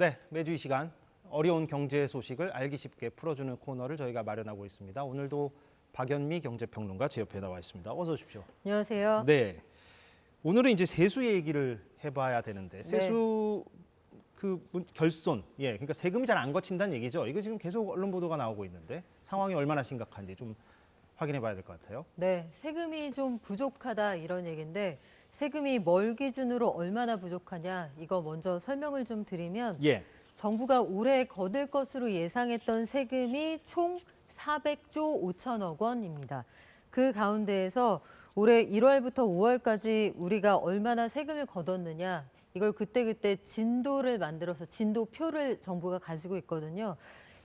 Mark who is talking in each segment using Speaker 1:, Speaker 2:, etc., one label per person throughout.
Speaker 1: 네, 매주 이 시간 어려운 경제 소식을 알기 쉽게 풀어주는 코너를 저희가 마련하고 있습니다. 오늘도 박연미 경제평론가 제 옆에 나와 있습니다. 어서 오십시오.
Speaker 2: 안녕하세요.
Speaker 1: 네, 오늘은 이제 세수 얘기를 해봐야 되는데
Speaker 2: 네.
Speaker 1: 세수 결손, 그러니까 세금이 잘 안 거친다는 얘기죠. 이거 지금 계속 언론 보도가 나오고 있는데 상황이 얼마나 심각한지 좀 확인해봐야 될 것 같아요.
Speaker 2: 네, 세금이 좀 부족하다 이런 얘기인데 세금이 뭘 기준으로 얼마나 부족하냐 이거 먼저 설명을 좀 드리면 정부가 올해 거둘 것으로 예상했던 세금이 총 400조 5천억 원입니다. 그 가운데에서 올해 1월부터 5월까지 우리가 얼마나 세금을 거뒀느냐 이걸 그때그때 진도를 만들어서 진도표를 정부가 가지고 있거든요.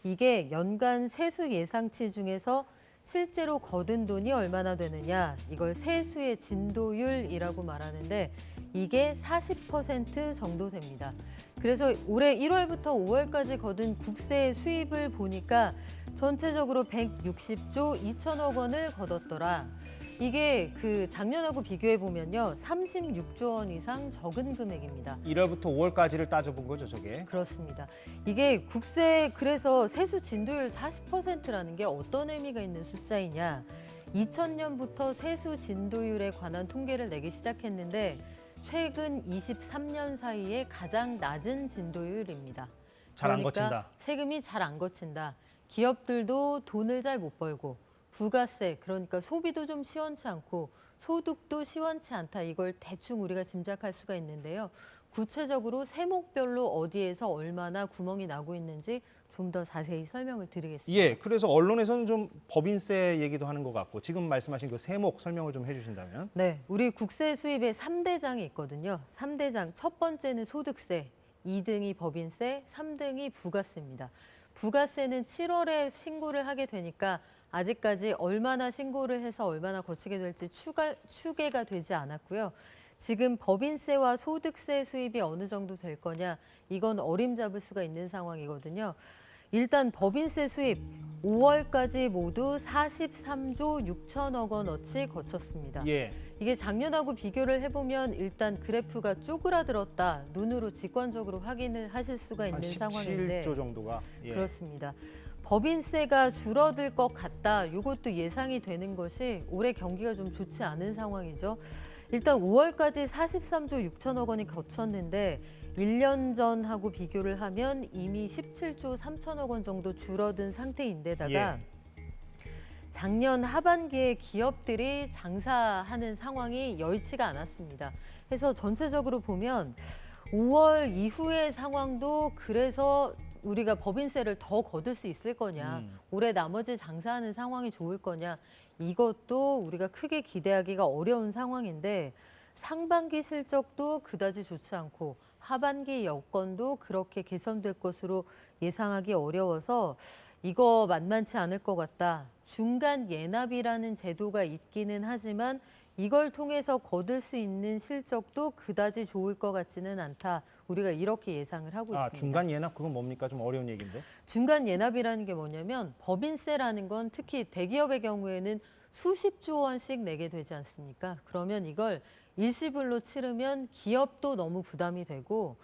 Speaker 2: 이게 연간 세수 예상치 중에서 실제로 거둔 돈이 얼마나 되느냐 이걸 세수의 진도율이라고 말하는데 이게 40% 정도 됩니다. 그래서 올해 1월부터 5월까지 거둔 국세 수입을 보니까 전체적으로 160조 2천억 원을 거뒀더라. 이게 그 작년하고 비교해 보면요. 36조 원 이상 적은 금액입니다.
Speaker 1: 1월부터 5월까지를 따져본 거죠, 저게?
Speaker 2: 그렇습니다. 이게 국세 그래서 세수 진도율 40%라는 게 어떤 의미가 있는 숫자이냐. 2000년부터 세수 진도율에 관한 통계를 내기 시작했는데 최근 23년 사이에 가장 낮은 진도율입니다.
Speaker 1: 잘 안 거친다.
Speaker 2: 세금이 잘 안 거친다. 기업들도 돈을 잘 못 벌고 부가세, 그러니까 소비도 좀 시원치 않고 소득도 시원치 않다. 이걸 대충 우리가 짐작할 수가 있는데요. 구체적으로 세목별로 어디에서 얼마나 구멍이 나고 있는지 좀 더 자세히 설명을 드리겠습니다.
Speaker 1: 그래서 언론에서는 좀 법인세 얘기도 하는 것 같고 지금 말씀하신 그 세목 설명을 좀 해주신다면.
Speaker 2: 네, 우리 국세 수입에 3대장이 있거든요. 3대장, 첫 번째는 소득세, 2등이 법인세, 3등이 부가세입니다. 부가세는 7월에 신고를 하게 되니까 아직까지 얼마나 신고를 해서 얼마나 거치게 될지 추계가 되지 않았고요. 지금 법인세와 소득세 수입이 어느 정도 될 거냐, 이건 어림잡을 수가 있는 상황이거든요. 일단 법인세 수입 5월까지 모두 43조 6천억 원어치 거쳤습니다. 이게 작년하고 비교를 해보면 일단 그래프가 쪼그라들었다. 눈으로 직관적으로 확인을 하실 수가 있는 상황인데
Speaker 1: 17조 정도가.
Speaker 2: 그렇습니다. 법인세가 줄어들 것 같다. 이것도 예상이 되는 것이 올해 경기가 좀 좋지 않은 상황이죠. 일단 5월까지 43조 6천억 원이 거쳤는데 1년 전하고 비교를 하면 이미 17조 3천억 원 정도 줄어든 상태인데다가 작년 하반기에 기업들이 장사하는 상황이 여의치가 않았습니다. 그래서 전체적으로 보면 5월 이후의 상황도 그래서 우리가 법인세를 더 거둘 수 있을 거냐, 올해 나머지 장사하는 상황이 좋을 거냐, 이것도 우리가 크게 기대하기가 어려운 상황인데 상반기 실적도 그다지 좋지 않고 하반기 여건도 그렇게 개선될 것으로 예상하기 어려워서 이거 만만치 않을 것 같다. 중간 예납이라는 제도가 있기는 하지만 이걸 통해서 거둘 수 있는 실적도 그다지 좋을 것 같지는 않다. 우리가 이렇게 예상을 하고 있습니다.
Speaker 1: 중간 예납 그건 뭡니까? 좀 어려운 얘기인데.
Speaker 2: 중간 예납이라는 게 뭐냐면 법인세라는 건 특히 대기업의 경우에는 수십조 원씩 내게 되지 않습니까? 그러면 이걸 일시불로 치르면 기업도 너무 부담이 되고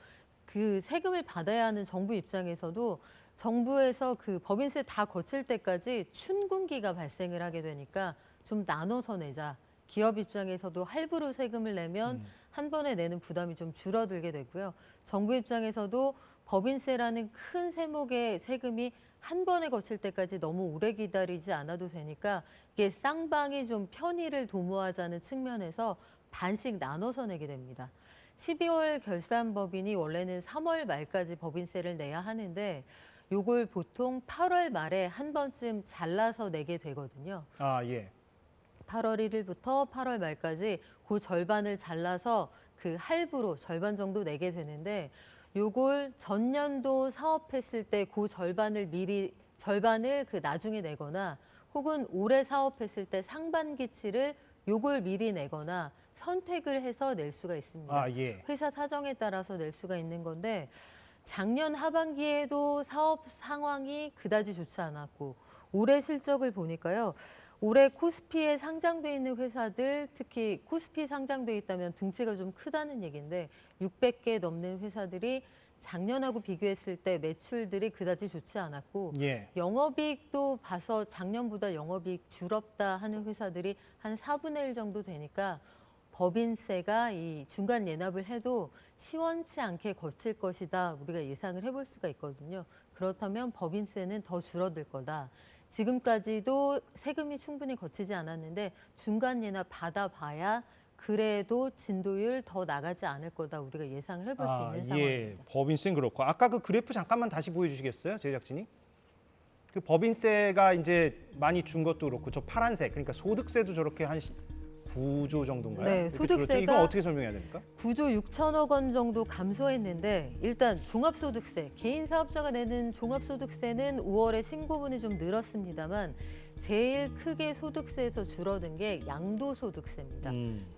Speaker 2: 그 세금을 받아야 하는 정부 입장에서도 정부에서 그 법인세 다 거칠 때까지 춘군기가 발생을 하게 되니까 좀 나눠서 내자. 기업 입장에서도 할부로 세금을 내면 한 번에 내는 부담이 좀 줄어들게 되고요. 정부 입장에서도 법인세라는 큰 세목의 세금이 한 번에 거칠 때까지 너무 오래 기다리지 않아도 되니까 이게 쌍방이 좀 편의를 도모하자는 측면에서 반씩 나눠서 내게 됩니다. 12월 결산법인이 원래는 3월 말까지 법인세를 내야 하는데 요걸 보통 8월 말에 한 번쯤 잘라서 내게 되거든요. 8월 1일부터 8월 말까지 그 절반을 잘라서 그 할부로 절반 정도 내게 되는데 요걸 전년도 사업했을 때 그 절반을 그 나중에 내거나 혹은 올해 사업했을 때 상반기치를 요걸 미리 내거나 선택을 해서 낼 수가 있습니다. 회사 사정에 따라서 낼 수가 있는 건데 작년 하반기에도 사업 상황이 그다지 좋지 않았고 올해 실적을 보니까요. 올해 코스피에 상장돼 있는 회사들, 특히 코스피 상장돼 있다면 등치가 좀 크다는 얘기인데 600개 넘는 회사들이 작년하고 비교했을 때 매출들이 그다지 좋지 않았고
Speaker 1: 예.
Speaker 2: 영업이익도 봐서 작년보다 영업이익 줄었다 하는 회사들이 한 4분의 1 정도 되니까 법인세가 이 중간 예납을 해도 시원치 않게 거칠 것이다 우리가 예상을 해볼 수가 있거든요. 그렇다면 법인세는 더 줄어들 거다. 지금까지도 세금이 충분히 거치지 않았는데 중간 예납 받아봐야 그래도 진도율 더 나가지 않을 거다 우리가 예상을 해볼 수 있는
Speaker 1: 예.
Speaker 2: 상황입니다.
Speaker 1: 법인세는 그렇고 아까 그 그래프 잠깐만 다시 보여주시겠어요, 제작진이? 그 법인세가 이제 많이 준 것도 그렇고 저 파란색 그러니까 소득세도 저렇게 한 9조 정도인가요?
Speaker 2: 네,
Speaker 1: 이렇게
Speaker 2: 소득세가
Speaker 1: 줄었죠? 이건 어떻게 설명해야 됩니까?
Speaker 2: 9조 6천억 원 정도 감소했는데 일단 종합소득세, 개인 사업자가 내는 종합소득세는 5월에 신고분이 좀 늘었습니다만 제일 크게 소득세에서 줄어든 게 양도소득세입니다.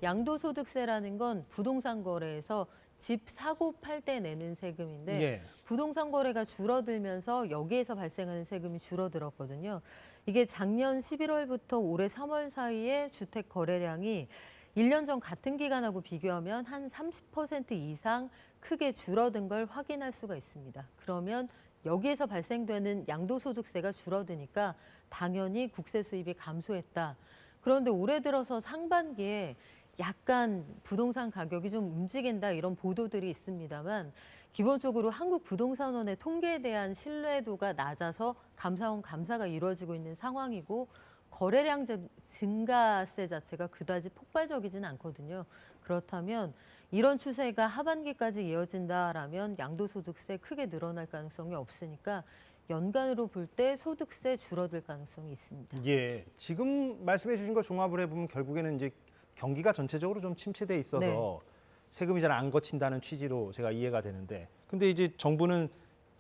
Speaker 2: 양도소득세라는 건 부동산 거래에서 집 사고 팔 때 내는 세금인데
Speaker 1: 예.
Speaker 2: 부동산 거래가 줄어들면서 여기에서 발생하는 세금이 줄어들었거든요. 이게 작년 11월부터 올해 3월 사이에 주택 거래량이 1년 전 같은 기간하고 비교하면 한 30% 이상 크게 줄어든 걸 확인할 수가 있습니다. 그러면 여기에서 발생되는 양도소득세가 줄어드니까 당연히 국세 수입이 감소했다. 그런데 올해 들어서 상반기에 약간 부동산 가격이 좀 움직인다 이런 보도들이 있습니다만 기본적으로 한국부동산원의 통계에 대한 신뢰도가 낮아서 감사원 감사가 이루어지고 있는 상황이고 거래량 증가세 자체가 그다지 폭발적이진 않거든요. 그렇다면 이런 추세가 하반기까지 이어진다라면 양도소득세 크게 늘어날 가능성이 없으니까 연간으로 볼 때 소득세 줄어들 가능성이 있습니다.
Speaker 1: 예. 지금 말씀해 주신 걸 종합을 해보면 결국에는 이제 경기가 전체적으로 좀 침체돼 있어서
Speaker 2: 네.
Speaker 1: 세금이 잘 안 거친다는 취지로 제가 이해가 되는데 근데 이제 정부는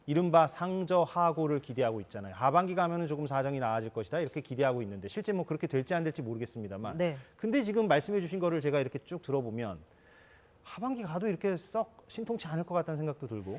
Speaker 1: 이른바 상저하고를 기대하고 있잖아요. 하반기 가면은 조금 사정이 나아질 것이다 이렇게 기대하고 있는데 실제 뭐 그렇게 될지 안 될지 모르겠습니다만
Speaker 2: 네.
Speaker 1: 근데 지금 말씀해 주신 거를 제가 이렇게 쭉 들어보면 하반기 가도 이렇게 썩 신통치 않을 것 같다는 생각도 들고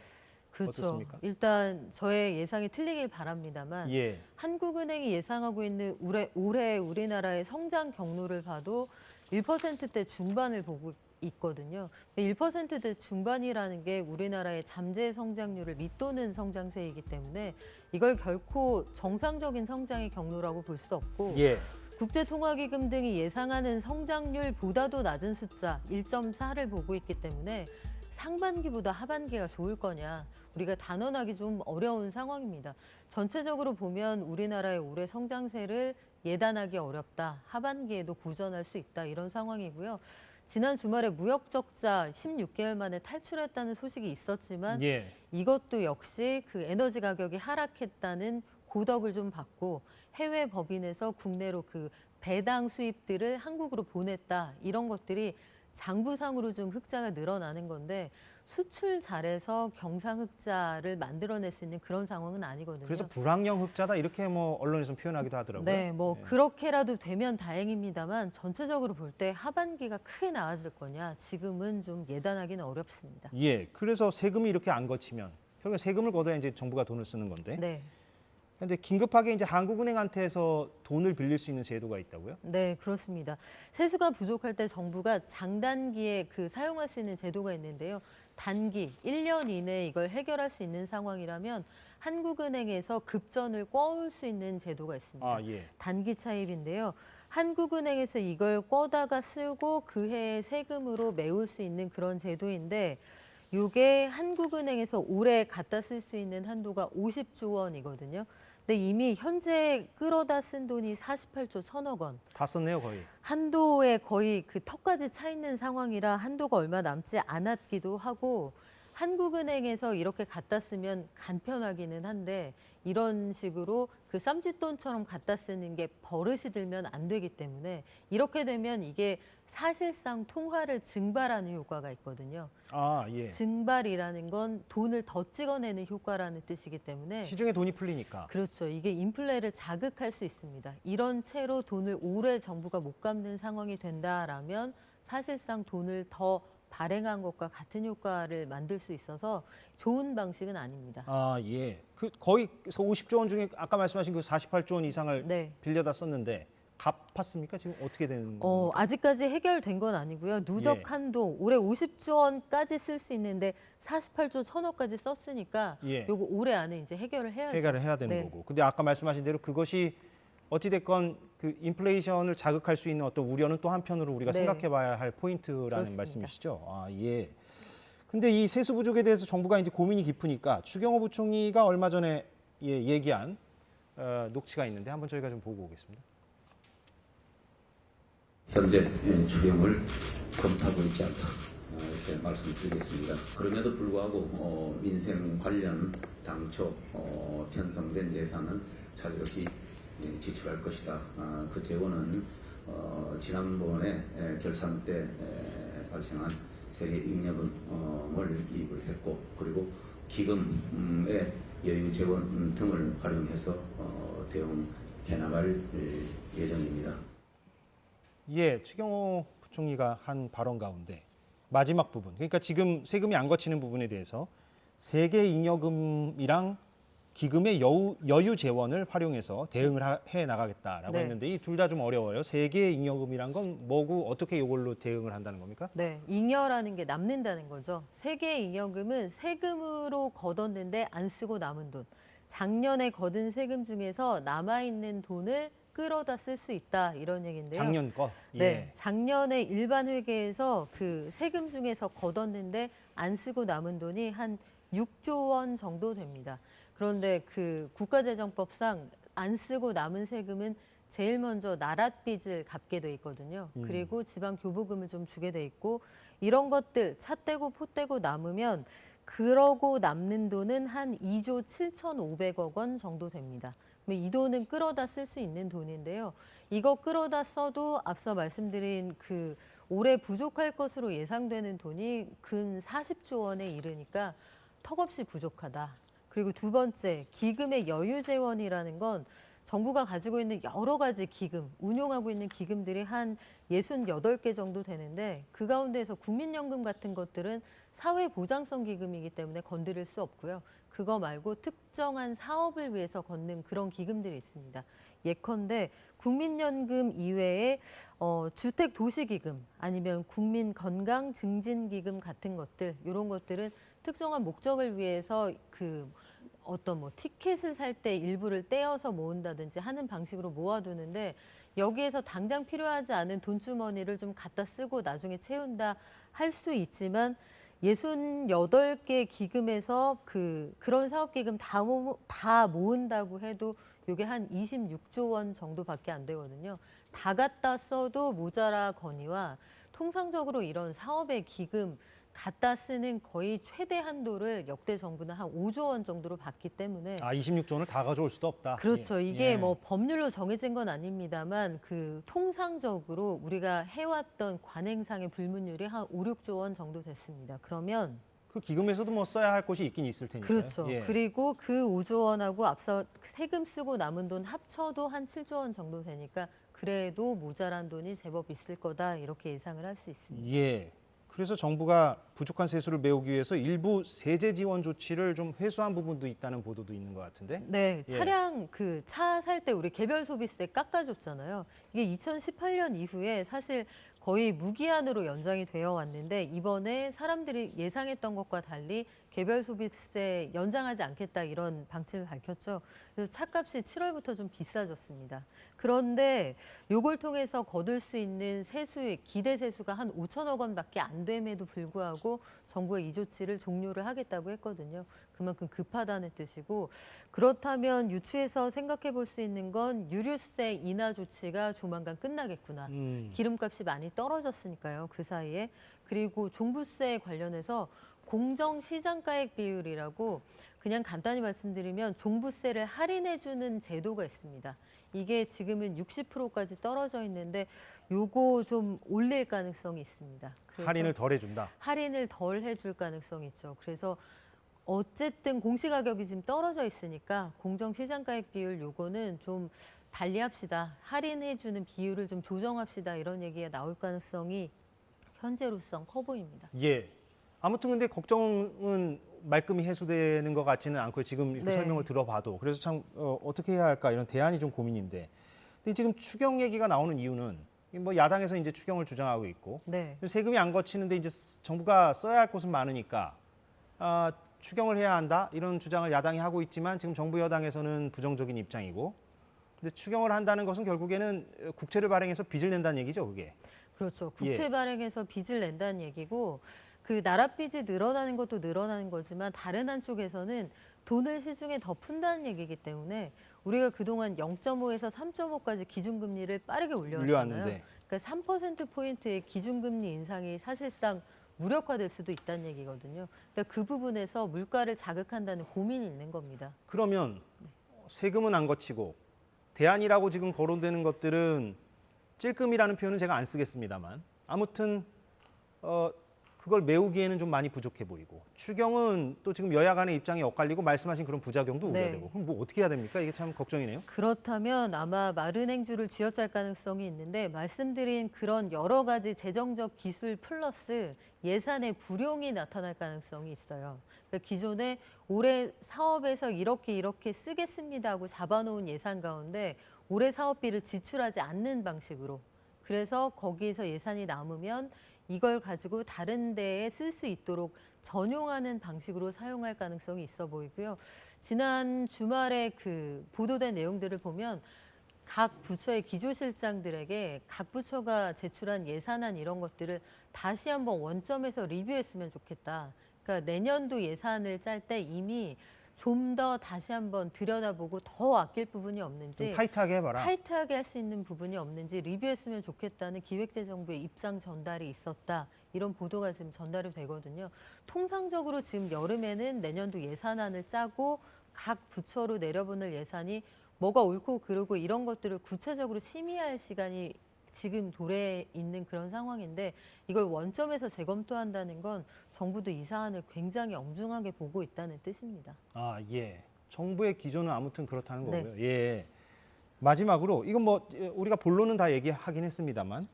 Speaker 2: 그렇죠.
Speaker 1: 어떻습니까?
Speaker 2: 일단 저의 예상이 틀리길 바랍니다만
Speaker 1: 예.
Speaker 2: 한국은행이 예상하고 있는 올해 우리나라의 성장 경로를 봐도 1%대 중반을 보고 있거든요. 1%대 중반이라는 게 우리나라의 잠재 성장률을 밑도는 성장세이기 때문에 이걸 결코 정상적인 성장의 경로라고 볼 수 없고
Speaker 1: 예.
Speaker 2: 국제통화기금 등이 예상하는 성장률보다도 낮은 숫자 1.4를 보고 있기 때문에 상반기보다 하반기가 좋을 거냐 우리가 단언하기 좀 어려운 상황입니다. 전체적으로 보면 우리나라의 올해 성장세를 예단하기 어렵다. 하반기에도 고전할 수 있다. 이런 상황이고요. 지난 주말에 무역 적자 16개월 만에 탈출했다는 소식이 있었지만
Speaker 1: 예.
Speaker 2: 이것도 역시 그 에너지 가격이 하락했다는 고덕을 좀 받고 해외 법인에서 국내로 그 배당 수입들을 한국으로 보냈다. 이런 것들이 장부상으로 좀 흑자가 늘어나는 건데 수출 잘해서 경상 흑자를 만들어낼 수 있는 그런 상황은 아니거든요.
Speaker 1: 그래서 불황형 흑자다 이렇게 뭐 언론에서 표현하기도 하더라고요.
Speaker 2: 네, 뭐 그렇게라도 되면 다행입니다만 전체적으로 볼 때 하반기가 크게 나아질 거냐 지금은 좀 예단하기는 어렵습니다.
Speaker 1: 예. 그래서 세금이 이렇게 안 거치면 결국 세금을 걷어야 이제 정부가 돈을 쓰는 건데.
Speaker 2: 네.
Speaker 1: 근데 긴급하게 이제 한국은행한테서 돈을 빌릴 수 있는 제도가 있다고요?
Speaker 2: 네, 그렇습니다. 세수가 부족할 때 정부가 장단기에 그 사용할 수 있는 제도가 있는데요. 단기 1년 이내에 이걸 해결할 수 있는 상황이라면 한국은행에서 급전을 꿔올 수 있는 제도가 있습니다.
Speaker 1: 아, 예.
Speaker 2: 단기 차입인데요. 한국은행에서 이걸 꿔다가 쓰고 그 해의 세금으로 메울 수 있는 그런 제도인데 이게 한국은행에서 올해 갖다 쓸 수 있는 한도가 50조 원이거든요. 근데 이미 현재 끌어다 쓴 돈이 48조 1천억 원.
Speaker 1: 다 썼네요, 거의.
Speaker 2: 한도에 거의 그 턱까지 차 있는 상황이라 한도가 얼마 남지 않았기도 하고 한국은행에서 이렇게 갖다 쓰면 간편하기는 한데 이런 식으로 그 쌈짓돈처럼 갖다 쓰는 게 버릇이 들면 안 되기 때문에 이렇게 되면 이게 사실상 통화를 증발하는 효과가 있거든요.
Speaker 1: 아, 예.
Speaker 2: 증발이라는 건 돈을 더 찍어내는 효과라는 뜻이기 때문에
Speaker 1: 시중에 돈이 풀리니까.
Speaker 2: 그렇죠. 이게 인플레를 자극할 수 있습니다. 이런 채로 돈을 오래 정부가 못 갚는 상황이 된다라면 사실상 돈을 더 발행한 것과 같은 효과를 만들 수 있어서 좋은 방식은 아닙니다.
Speaker 1: 아, 예. 그 거의 50조 원 중에 아까 말씀하신 그 48조 원 이상을
Speaker 2: 네.
Speaker 1: 빌려다 썼는데 갚았습니까? 지금 어떻게 되는 겁니까?
Speaker 2: 아직까지 해결된 건 아니고요. 누적
Speaker 1: 예.
Speaker 2: 한도 올해 50조 원까지 쓸 수 있는데 48조 1,000억까지 썼으니까
Speaker 1: 예.
Speaker 2: 요거 올해 안에 이제 해결을 해야죠.
Speaker 1: 해결을 해야 되는
Speaker 2: 네.
Speaker 1: 거고. 근데 아까 말씀하신 대로 그것이 어찌 됐건 그 인플레이션을 자극할 수 있는 어떤 우려는 또 한편으로 우리가
Speaker 2: 네.
Speaker 1: 생각해봐야 할 포인트라는
Speaker 2: 그렇습니다.
Speaker 1: 말씀이시죠. 아, 예. 근데 이 세수 부족에 대해서 정부가 이제 고민이 깊으니까 추경호 부총리가 얼마 전에 얘기한 녹취가 있는데 한번 저희가 좀 보고 오겠습니다.
Speaker 3: 현재 추경을 검토하고 있지 않다 이렇게 말씀드리겠습니다. 그럼에도 불구하고 민생 관련 당초 편성된 예산은 차질없이 지출할 것이다. 그 재원은 지난번에 결산 때 발생한 세계 잉여금을 이입을 했고 그리고 기금의 여유 재원 등을 활용해서 대응해 나갈 예정입니다.
Speaker 1: 예, 추경호 부총리가 한 발언 가운데 마지막 부분, 그러니까 지금 세금이 안 거치는 부분에 대해서 세계 잉여금이랑 기금의 여유 재원을 활용해서 대응을 해 나가겠다라고
Speaker 2: 네.
Speaker 1: 했는데 이 둘 다 좀 어려워요. 세계 잉여금이란 건 뭐고 어떻게 이걸로 대응을 한다는 겁니까?
Speaker 2: 네, 잉여라는 게 남는다는 거죠. 세계 잉여금은 세금으로 걷었는데 안 쓰고 남은 돈. 작년에 거둔 세금 중에서 남아있는 돈을 끌어다 쓸 수 있다 이런 얘기인데요.
Speaker 1: 작년 거. 예.
Speaker 2: 네, 작년에 일반 회계에서 그 세금 중에서 걷었는데 안 쓰고 남은 돈이 한 6조 원 정도 됩니다. 그런데 그 국가재정법상 안 쓰고 남은 세금은 제일 먼저 나랏빚을 갚게 돼 있거든요. 그리고 지방 교부금을 좀 주게 돼 있고 이런 것들 차 떼고 포 떼고 남으면 그러고 남는 돈은 한 2조 7,500억 원 정도 됩니다. 이 돈은 끌어다 쓸 수 있는 돈인데요. 이거 끌어다 써도 앞서 말씀드린 그 올해 부족할 것으로 예상되는 돈이 근 40조 원에 이르니까 턱없이 부족하다. 그리고 두 번째, 기금의 여유 재원이라는 건 정부가 가지고 있는 여러 가지 기금, 운용하고 있는 기금들이 한 68개 정도 되는데 그 가운데에서 국민연금 같은 것들은 사회보장성 기금이기 때문에 건드릴 수 없고요. 그거 말고 특정한 사업을 위해서 걷는 그런 기금들이 있습니다. 예컨대 국민연금 이외에 주택도시기금 아니면 국민건강증진기금 같은 것들 이런 것들은 특정한 목적을 위해서 그 어떤 뭐 티켓을 살 때 일부를 떼어서 모은다든지 하는 방식으로 모아두는데 여기에서 당장 필요하지 않은 돈주머니를 좀 갖다 쓰고 나중에 채운다 할 수 있지만 68개 기금에서 그런 사업기금 다 모은다고 해도 이게 한 26조 원 정도밖에 안 되거든요. 다 갖다 써도 모자라거니와 통상적으로 이런 사업의 기금 갖다 쓰는 거의 최대 한도를 역대 정부는 한 5조 원 정도로 받기 때문에
Speaker 1: 26조는 다 가져올 수도 없다.
Speaker 2: 그렇죠.
Speaker 1: 예.
Speaker 2: 이게
Speaker 1: 예.
Speaker 2: 뭐 법률로 정해진 건 아닙니다만 그 통상적으로 우리가 해왔던 관행상의 불문율이 한 5, 6조 원 정도 됐습니다. 그러면
Speaker 1: 그 기금에서도 뭐 써야 할 곳이 있긴 있을 테니까요.
Speaker 2: 그렇죠.
Speaker 1: 예.
Speaker 2: 그리고 그 5조 원하고 앞서 세금 쓰고 남은 돈 합쳐도 한 7조 원 정도 되니까 그래도 모자란 돈이 제법 있을 거다 이렇게 예상을 할 수 있습니다.
Speaker 1: 예. 그래서 정부가 부족한 세수를 메우기 위해서 일부 세제 지원 조치를 좀 회수한 부분도 있다는 보도도 있는 것 같은데.
Speaker 2: 네,
Speaker 1: 예.
Speaker 2: 차량 그 차 살 때 우리 개별 소비세 깎아줬잖아요. 이게 2018년 이후에 사실 거의 무기한으로 연장이 되어 왔는데 이번에 사람들이 예상했던 것과 달리 개별 소비세 연장하지 않겠다 이런 방침을 밝혔죠. 그래서 차값이 7월부터 좀 비싸졌습니다. 그런데 이걸 통해서 거둘 수 있는 세수의 기대 세수가 한 5천억 원밖에 안 됨에도 불구하고 정부가 이 조치를 종료를 하겠다고 했거든요. 그만큼 급하다는 뜻이고 그렇다면 유추해서 생각해 볼 수 있는 건 유류세 인하 조치가 조만간 끝나겠구나. 기름값이 많이 떨어졌으니까요. 그 사이에. 그리고 종부세 관련해서 공정시장가액 비율이라고 그냥 간단히 말씀드리면 종부세를 할인해주는 제도가 있습니다. 이게 지금은 60%까지 떨어져 있는데 요거 좀 올릴 가능성이 있습니다. 그래서
Speaker 1: 할인을 덜 해준다.
Speaker 2: 할인을 덜 해줄 가능성이 있죠. 그래서 어쨌든 공시가격이 지금 떨어져 있으니까 공정시장가액 비율 요거는 좀 달리합시다. 할인해주는 비율을 좀 조정합시다. 이런 얘기가 나올 가능성이 현재로선 커 보입니다.
Speaker 1: 예. 아무튼 근데 걱정은 말끔히 해소되는 것 같지는 않고요. 지금 이렇게
Speaker 2: 네.
Speaker 1: 설명을 들어봐도. 그래서 참 어떻게 해야 할까 이런 대안이 좀 고민인데 근데 지금 추경 얘기가 나오는 이유는 뭐 야당에서 이제 추경을 주장하고 있고
Speaker 2: 네.
Speaker 1: 세금이 안 거치는데 이제 정부가 써야 할 곳은 많으니까 추경을 해야 한다 이런 주장을 야당이 하고 있지만 지금 정부 여당에서는 부정적인 입장이고 근데 추경을 한다는 것은 결국에는 국채를 발행해서 빚을 낸다는 얘기죠, 그게.
Speaker 2: 그렇죠. 국채
Speaker 1: 예.
Speaker 2: 발행해서 빚을 낸다는 얘기고 그 나라 빚이 늘어나는 것도 늘어나는 거지만 다른 한쪽에서는 돈을 시중에 더 푼다는 얘기이기 때문에 우리가 그동안 0.5에서 3.5까지 기준금리를 빠르게 올려왔잖아요.
Speaker 1: 올려왔는데.
Speaker 2: 그러니까 3%포인트의 기준금리 인상이 사실상 무력화될 수도 있다는 얘기거든요. 그러니까 그 부분에서 물가를 자극한다는 고민이 있는 겁니다.
Speaker 1: 그러면 세금은 안 거치고 대안이라고 지금 거론되는 것들은 찔끔이라는 표현은 제가 안 쓰겠습니다만 아무튼 그걸 메우기에는 좀 많이 부족해 보이고 추경은 또 지금 여야 간의 입장이 엇갈리고 말씀하신 그런 부작용도
Speaker 2: 네.
Speaker 1: 우려되고 그럼 뭐 어떻게 해야 됩니까? 이게 참 걱정이네요.
Speaker 2: 그렇다면 아마 마른 행주를 쥐어짤 가능성이 있는데 말씀드린 그런 여러 가지 재정적 기술 플러스 예산의 불용이 나타날 가능성이 있어요. 그러니까 기존에 올해 사업에서 이렇게 쓰겠습니다 하고 잡아놓은 예산 가운데 올해 사업비를 지출하지 않는 방식으로 그래서 거기에서 예산이 남으면 이걸 가지고 다른 데에 쓸 수 있도록 전용하는 방식으로 사용할 가능성이 있어 보이고요. 지난 주말에 그 보도된 내용들을 보면 각 부처의 기조실장들에게 각 부처가 제출한 예산안 이런 것들을 다시 한번 원점에서 리뷰했으면 좋겠다. 그러니까 내년도 예산을 짤 때 이미 좀 더 다시 한번 들여다보고 더 아낄 부분이 없는지
Speaker 1: 좀 타이트하게 해봐라.
Speaker 2: 타이트하게 할 수 있는 부분이 없는지 리뷰했으면 좋겠다는 기획재정부의 입장 전달이 있었다. 이런 보도가 지금 전달이 되거든요. 통상적으로 지금 여름에는 내년도 예산안을 짜고 각 부처로 내려보낼 예산이 뭐가 옳고 그르고 이런 것들을 구체적으로 심의할 시간이 지금 도래해 있는 그런 상황인데 이걸 원점에서 재검토한다는 건 정부도 이 사안을 굉장히 엄중하게 보고 있다는 뜻입니다.
Speaker 1: 아, 예. 정부의 기조는 아무튼 그렇다는
Speaker 2: 네.
Speaker 1: 거고요. 예. 마지막으로 이건 뭐 우리가 본론은 다 얘기하긴 했습니다만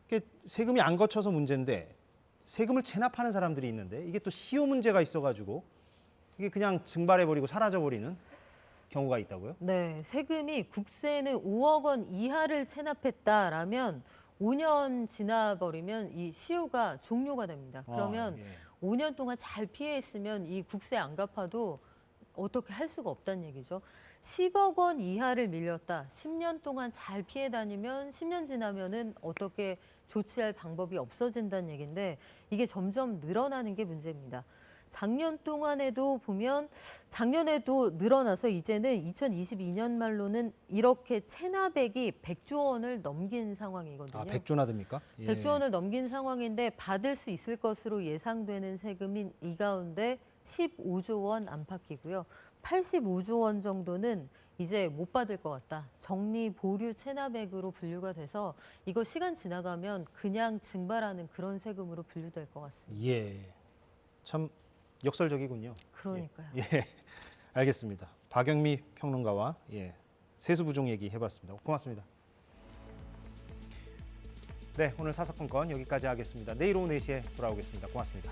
Speaker 1: 이게 세금이 안 거쳐서 문제인데 세금을 체납하는 사람들이 있는데 이게 또 시효 문제가 있어가지고 이게 그냥 증발해버리고 사라져버리는 경우가 있다고요?
Speaker 2: 네, 세금이 국세는 5억 원 이하를 체납했다라면 5년 지나버리면 이 시효가 종료가 됩니다. 그러면
Speaker 1: 예.
Speaker 2: 5년 동안 잘 피해했으면 이 국세 안 갚아도 어떻게 할 수가 없다는 얘기죠. 10억 원 이하를 밀렸다. 10년 동안 잘 피해 다니면 10년 지나면은 어떻게 조치할 방법이 없어진다는 얘기인데 이게 점점 늘어나는 게 문제입니다. 작년 동안에도 보면 작년에도 늘어나서 이제는 2022년 말로는 이렇게 체납액이 100조 원을 넘긴 상황이거든요.
Speaker 1: 100조나 됩니까? 예.
Speaker 2: 100조 원을 넘긴 상황인데 받을 수 있을 것으로 예상되는 세금인 이 가운데 15조 원 안팎이고요. 85조 원 정도는 이제 못 받을 것 같다. 정리 보류 체납액으로 분류가 돼서 이거 시간 지나가면 그냥 증발하는 그런 세금으로 분류될 것 같습니다.
Speaker 1: 예. 참 역설적이군요.
Speaker 2: 그러니까요.
Speaker 1: 예. 알겠습니다. 박영미 평론가와 세수 부종 얘기 해봤습니다. 고맙습니다. 네, 오늘 사사건건 여기까지 하겠습니다. 내일 오후 4시에 돌아오겠습니다. 고맙습니다.